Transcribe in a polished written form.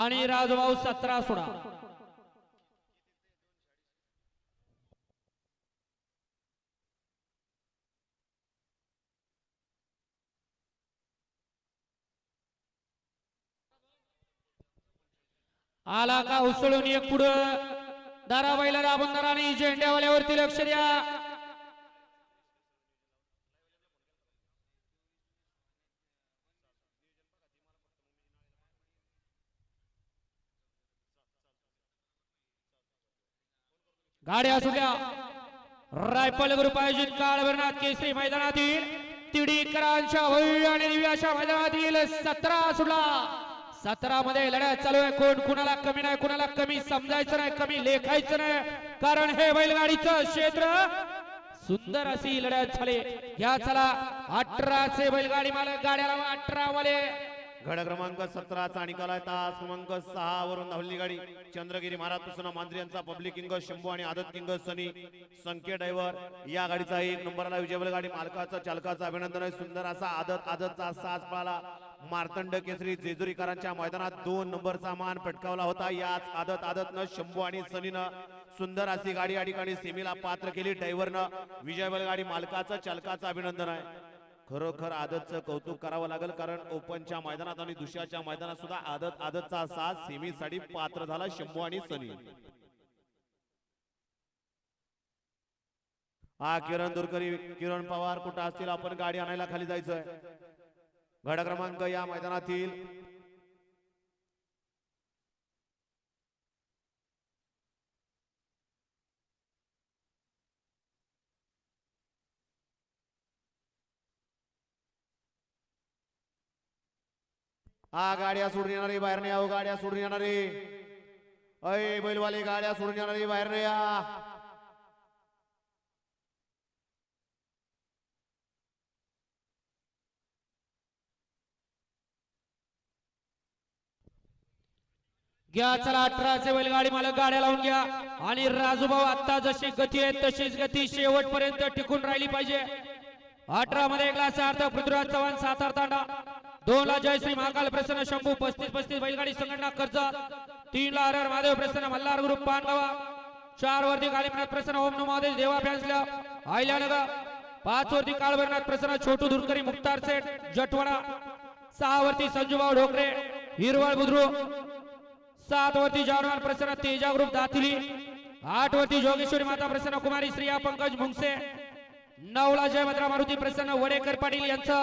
आणि राजभाऊ 17 सोडा। आला का उसळून एक पुढं दाराबाईला राबंदराने झेंड्यावाल्यावरती लक्ष द्या। गाड्या सुटल्या रायफल ग्रुप आयोजित काळभैरवनाथ केसरी मैदानातील तिडीकरांच्या भव्य आणि दिव्य अशा मैदानातील 17 सुटला। 17 मध्ये लढत चालू आहे। कोण कुणाला कमी नाही, कुणाला कमी समजायचं नाही, कमी लेखायचं नाही, कारण हे बैलगाडीचं क्षेत्र सुंदर अशी लढत झाली। घ्या चला 18 चे बैलगाडी मालक गाड्याला 18 वाले घड क्रमांक 17 चा निकाल आहे। तास क्रमांक 6 वरून धावली गाडी चंद्रगिरी महाराज प्रसन्न मांजरी यांचा पब्लिक किंग शंभू आणि आदत किंग सनी संख्या ड्रायव्हर या गाडीचा 1 नंबरला विजय गाडी मालकाचा चालकाचा अभिनंदन आहे। सुंदर असा आदतचा साज पाला मार्तंड केसरी जेजुरीकरांच्या मैदानात 2 नंबरचा मान पटकावला होता। याच आदतनं शंभू आणि सनीनं सुंदर अशी गाडी या ठिकाणी सेमीला पात्र केली। ड्रायव्हरनं विजय गाडी मालकाचा चालकाचा अभिनंदन आहे। खरोखर आदतचं कौतुक करावं लागेल, कारण ओपनच्या मैदानात आणि दुसऱ्याच्या मैदानात सुद्धा आदतचा साथ सेमीसाठी पात्र झाला शंभू आणि सनी। हा किरण दुरकरी किरण पवार कुठं असतील, आपण गाडी आणायला खाली जायचंय। घड क्रमांक या मैदानातील हा गाड्या सोडून येणारी बाहेर नाही, आहो गाड्या सोडून येणारी, अय बैलवाले गाड्या सोडून येणारी बाहेर नाही या। घ्या चला 18 चे बैलगाडी मालक गाड्या लावून घ्या। आणि राजूभाऊ आता जशी गती आहे तशीच गती शेवटपर्यंत टिकून राहिली पाहिजे। 18 मध्ये 1 ला सार्थ पृथ्वीराज चव्हाण सातार तांडा, 2 ला जयश्री महाकाल प्रसन्न शंभू 35 बैलगाडी संघटना कर्जत, 3 ला हरहर महादेव प्रसन्न मल्हार ग्रुप पानगावा, 4 वरती कालीनाथ प्रसन्न ओम नमो महादेव देवा फॅन्सला आयल्यानगर, 5 वरती काळभैरवनाथ प्रसन्न छोटू दुरकरी मुक्तार सेठ जटवाडा, 6 वरती संजूभाऊ ढोकरे हिरवळ बुद्रुक, 7 वरती जवानवान प्रसन्न तेजा ग्रुप दातिली, 8 वरती जोगेश्वरी माता प्रसन्न कुमारी श्रिया पंकज मुंगसे, 9 ला जयमद्रा मारुती प्रसन्न वडेकर पाटील यांचा